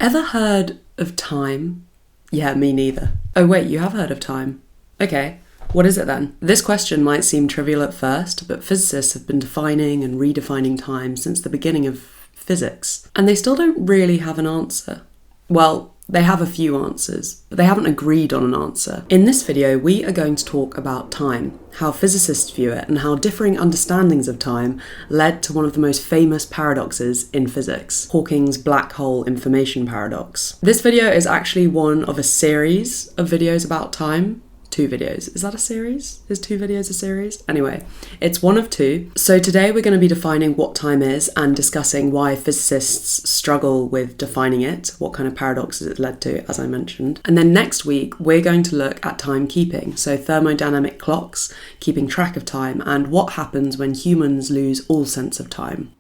Ever heard of time? Yeah, me neither. Oh wait, you have heard of time. Okay, what is it then? This question might seem trivial at first, but physicists have been defining and redefining time since the beginning of physics, and they still don't really have an answer. Well, they have a few answers, but they haven't agreed on an answer. In this video, we are going to talk about time, how physicists view it, and how differing understandings of time led to one of the most famous paradoxes in physics, Hawking's black hole information paradox. This video is actually one of a series of videos about time. 2 videos. Is that a series? Is 2 videos a series? Anyway, it's one of 2. So today we're going to be defining what time is and discussing why physicists struggle with defining it, what kind of paradoxes it led to, as I mentioned. And then next week, we're going to look at timekeeping, so thermodynamic clocks, keeping track of time, and what happens when humans lose all sense of time.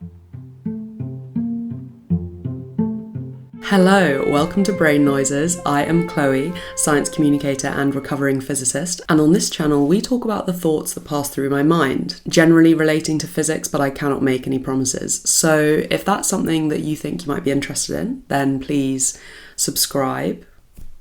Hello, welcome to Brain Noises. I am Chloe, science communicator and recovering physicist, and on this channel we talk about the thoughts that pass through my mind, generally relating to physics, but I cannot make any promises. So if that's something that you think you might be interested in, then please subscribe.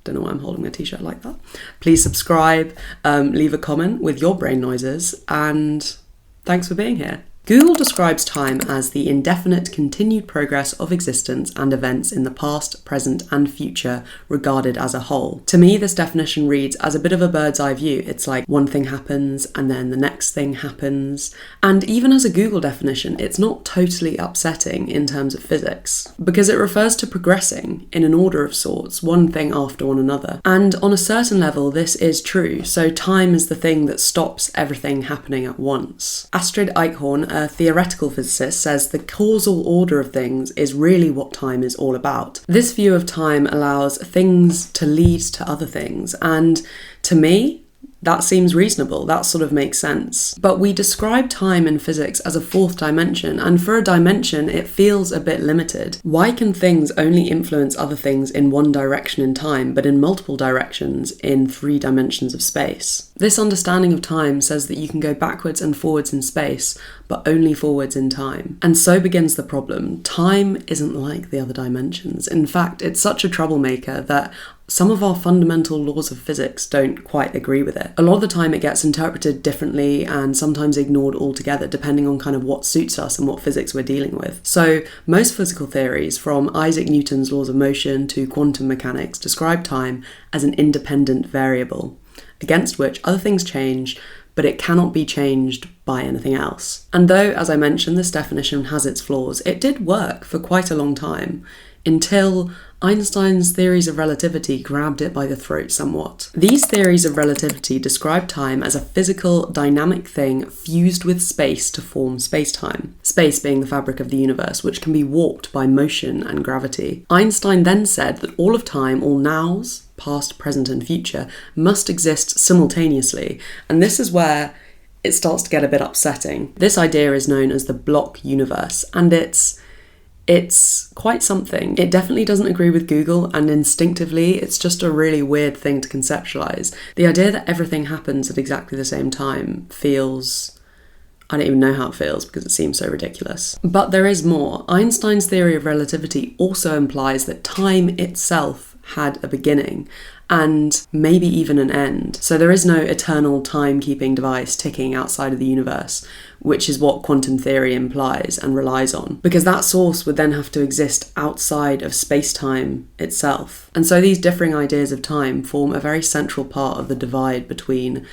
Don't know why I'm holding my t-shirt like that. Please subscribe, leave a comment with your brain noises, and thanks for being here. Google describes time as the indefinite continued progress of existence and events in the past, present, and future regarded as a whole. To me, this definition reads as a bit of a bird's eye view. It's like one thing happens and then the next thing happens. And even as a Google definition, it's not totally upsetting in terms of physics, because it refers to progressing in an order of sorts, one thing after one another. And on a certain level, this is true. So time is the thing that stops everything happening at once. Astrid Eichhorn, a theoretical physicist, says the causal order of things is really what time is all about. This view of time allows things to lead to other things, and to me, that seems reasonable, that sort of makes sense. But we describe time in physics as a 4th dimension, and for a dimension, it feels a bit limited. Why can things only influence other things in one direction in time, but in multiple directions in 3 dimensions of space? This understanding of time says that you can go backwards and forwards in space, but only forwards in time. And so begins the problem. Time isn't like the other dimensions. In fact, it's such a troublemaker that some of our fundamental laws of physics don't quite agree with it. A lot of the time it gets interpreted differently and sometimes ignored altogether, depending on kind of what suits us and what physics we're dealing with. So most physical theories, from Isaac Newton's laws of motion to quantum mechanics, describe time as an independent variable, against which other things change, but it cannot be changed by anything else. And though, as I mentioned, this definition has its flaws, it did work for quite a long time, until Einstein's theories of relativity grabbed it by the throat somewhat. These theories of relativity describe time as a physical, dynamic thing fused with space to form space-time. Space being the fabric of the universe, which can be warped by motion and gravity. Einstein then said that all of time, all nows, past, present, and future, must exist simultaneously, and this is where it starts to get a bit upsetting. This idea is known as the block universe, and it's quite something. It definitely doesn't agree with Google, and instinctively it's just a really weird thing to conceptualize. The idea that everything happens at exactly the same time feels... I don't even know how it feels because it seems so ridiculous. But there is more. Einstein's theory of relativity also implies that time itself had a beginning and maybe even an end. So there is no eternal timekeeping device ticking outside of the universe, which is what quantum theory implies and relies on, because that source would then have to exist outside of space-time itself. And so these differing ideas of time form a very central part of the divide between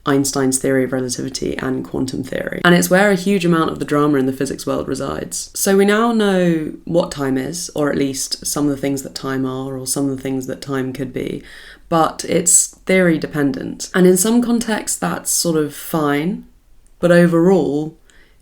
Einstein's theory of relativity and quantum theory. And it's where a huge amount of the drama in the physics world resides. So we now know what time is, or at least some of the things that time are, or some of the things that time could be, but it's theory dependent. And in some contexts that's sort of fine, but overall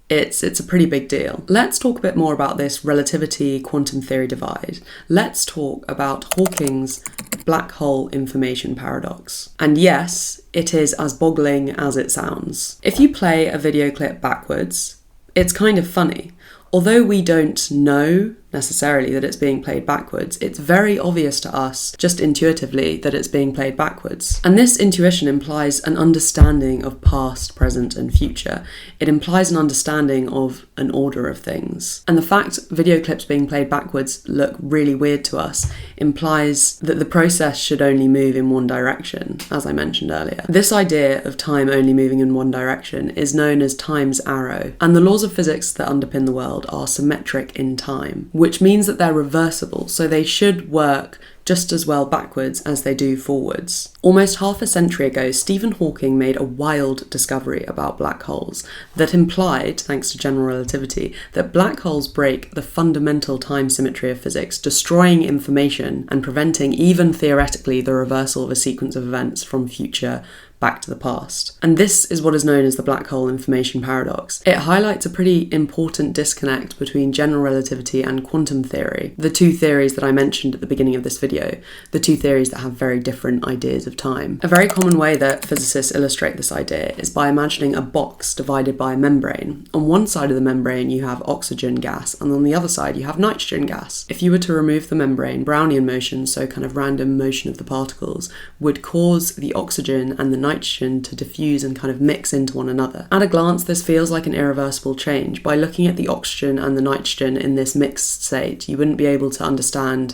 it's a pretty big deal. Let's talk a bit more about this relativity quantum theory divide. Let's talk about Hawking's black hole information paradox. And yes, it is as boggling as it sounds. If you play a video clip backwards, it's kind of funny. Although we don't know necessarily that it's being played backwards. It's very obvious to us, just intuitively, that it's being played backwards. And this intuition implies an understanding of past, present, and future. It implies an understanding of an order of things. And the fact video clips being played backwards look really weird to us implies that the process should only move in one direction, as I mentioned earlier. This idea of time only moving in one direction is known as time's arrow, and the laws of physics that underpin the world are symmetric in time, which means that they're reversible, so they should work just as well backwards as they do forwards. Almost half a century ago, Stephen Hawking made a wild discovery about black holes that implied, thanks to general relativity, that black holes break the fundamental time symmetry of physics, destroying information and preventing, even theoretically, the reversal of a sequence of events from future back to the past. And this is what is known as the black hole information paradox. It highlights a pretty important disconnect between general relativity and quantum theory, the two theories that I mentioned at the beginning of this video, the two theories that have very different ideas of time. A very common way that physicists illustrate this idea is by imagining a box divided by a membrane. On one side of the membrane you have oxygen gas, and on the other side you have nitrogen gas. If you were to remove the membrane, Brownian motion, so kind of random motion of the particles, would cause the oxygen and the nitrogen to diffuse and kind of mix into one another. At a glance, this feels like an irreversible change. By looking at the oxygen and the nitrogen in this mixed state, you wouldn't be able to understand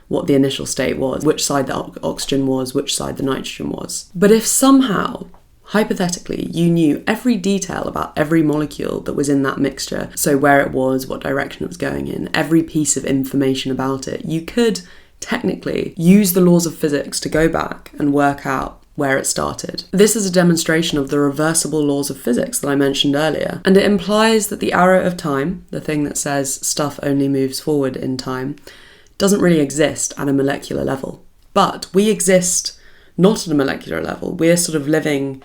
what the initial state was, which side the oxygen was, which side the nitrogen was. But if somehow, hypothetically, you knew every detail about every molecule that was in that mixture, so where it was, what direction it was going in, every piece of information about it, you could technically use the laws of physics to go back and work out where it started. This is a demonstration of the reversible laws of physics that I mentioned earlier, and it implies that the arrow of time, the thing that says stuff only moves forward in time, doesn't really exist at a molecular level. But we exist not at a molecular level. We're sort of living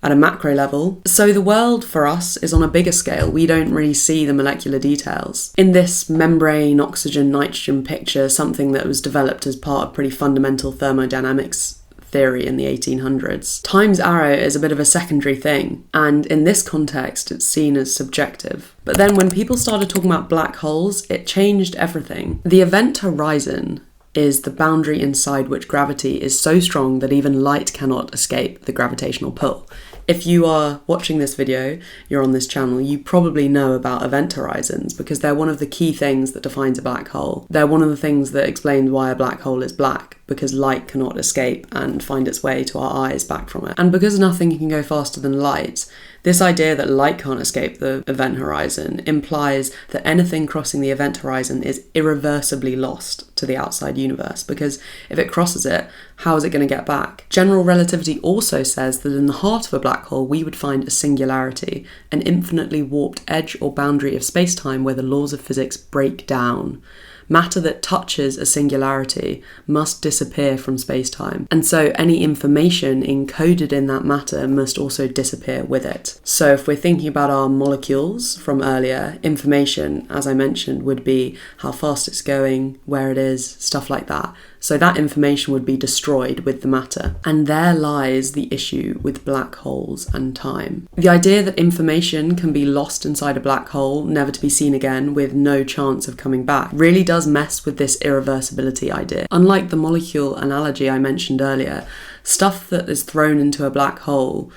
at a macro level. So the world for us is on a bigger scale. We don't really see the molecular details. In this membrane, oxygen, nitrogen picture, something that was developed as part of pretty fundamental thermodynamics theory in the 1800s. Time's arrow is a bit of a secondary thing, and in this context it's seen as subjective. But then when people started talking about black holes, it changed everything. The event horizon is the boundary inside which gravity is so strong that even light cannot escape the gravitational pull. If you are watching this video, you're on this channel, you probably know about event horizons because they're one of the key things that defines a black hole. They're one of the things that explains why a black hole is black, because light cannot escape and find its way to our eyes back from it. And because nothing can go faster than light, this idea that light can't escape the event horizon implies that anything crossing the event horizon is irreversibly lost to the outside universe, because if it crosses it, how is it going to get back? General relativity also says that in the heart of a black hole we would find a singularity, an infinitely warped edge or boundary of space-time where the laws of physics break down. Matter that touches a singularity must disappear from space-time, and so any information encoded in that matter must also disappear with it. So if we're thinking about our molecules from earlier, information, as I mentioned, would be how fast it's going, where it is, stuff like that. So that information would be destroyed with the matter. And there lies the issue with black holes and time. The idea that information can be lost inside a black hole, never to be seen again, with no chance of coming back, really does mess with this irreversibility idea. Unlike the molecule analogy I mentioned earlier, stuff that is thrown into a black hole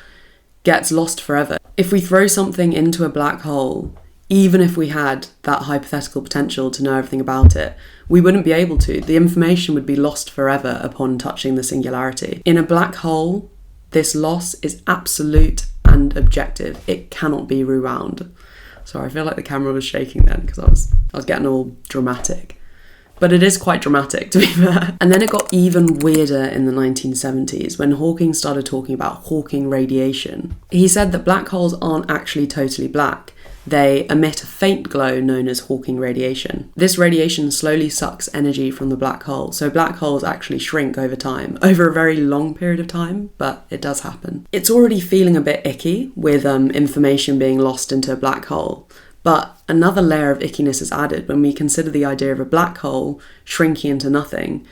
gets lost forever. If we throw something into a black hole, even if we had that hypothetical potential to know everything about it, we wouldn't be able to. The information would be lost forever upon touching the singularity. In a black hole, this loss is absolute and objective. It cannot be rewound. Sorry, I feel like the camera was shaking then because I was getting all dramatic. But it is quite dramatic, to be fair. And then it got even weirder in the 1970s when Hawking started talking about Hawking radiation. He said that black holes aren't actually totally black. They emit a faint glow known as Hawking radiation. This radiation slowly sucks energy from the black hole, so black holes actually shrink over time, over a very long period of time, but it does happen. It's already feeling a bit icky with information being lost into a black hole, but another layer of ickiness is added when we consider the idea of a black hole shrinking into nothing,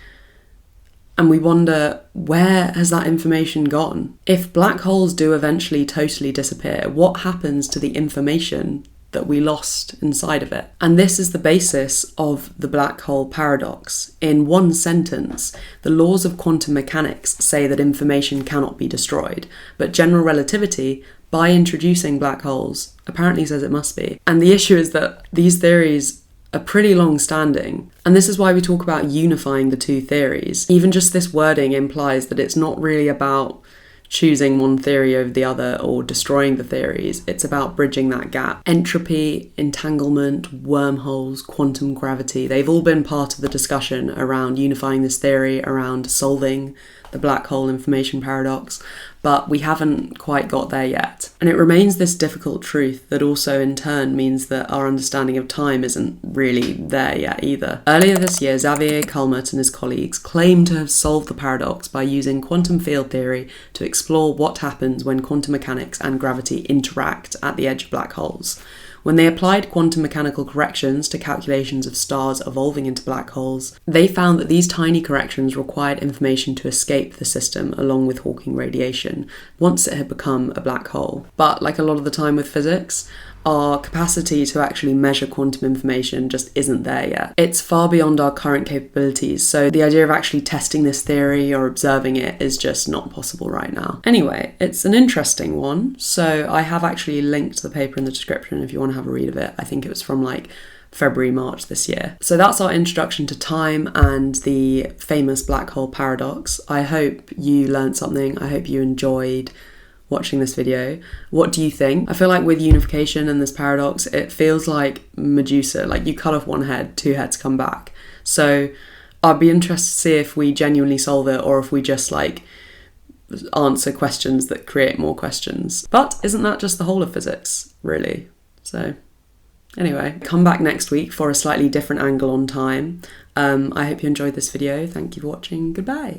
and we wonder, where has that information gone? If black holes do eventually totally disappear, what happens to the information that we lost inside of it. And this is the basis of the black hole paradox. In one sentence, the laws of quantum mechanics say that information cannot be destroyed, but general relativity, by introducing black holes, apparently says it must be. And the issue is that these theories are pretty long-standing, and this is why we talk about unifying the two theories. Even just this wording implies that it's not really about choosing one theory over the other or destroying the theories. It's about bridging that gap. Entropy, entanglement, wormholes, quantum gravity, they've all been part of the discussion around unifying this theory, around solving the black hole information paradox, but we haven't quite got there yet. And it remains this difficult truth that also in turn means that our understanding of time isn't really there yet either. Earlier this year, Xavier-Caltech and his colleagues claimed to have solved the paradox by using quantum field theory to explore what happens when quantum mechanics and gravity interact at the edge of black holes. When they applied quantum mechanical corrections to calculations of stars evolving into black holes, they found that these tiny corrections required information to escape the system along with Hawking radiation once it had become a black hole. But like a lot of the time with physics, our capacity to actually measure quantum information just isn't there yet. It's far beyond our current capabilities, so the idea of actually testing this theory or observing it is just not possible right now. Anyway, it's an interesting one, so I have actually linked the paper in the description if you want to have a read of it. I think it was from like February, March this year. So that's our introduction to time and the famous black hole paradox. I hope you learned something. I hope you enjoyed watching this video. What do you think? I feel like with unification and this paradox, it feels like Medusa, like you cut off one head, two heads come back. So I'd be interested to see if we genuinely solve it or if we just like answer questions that create more questions. But isn't that just the whole of physics, really? So anyway, come back next week for a slightly different angle on time. I hope you enjoyed this video. Thank you for watching. Goodbye.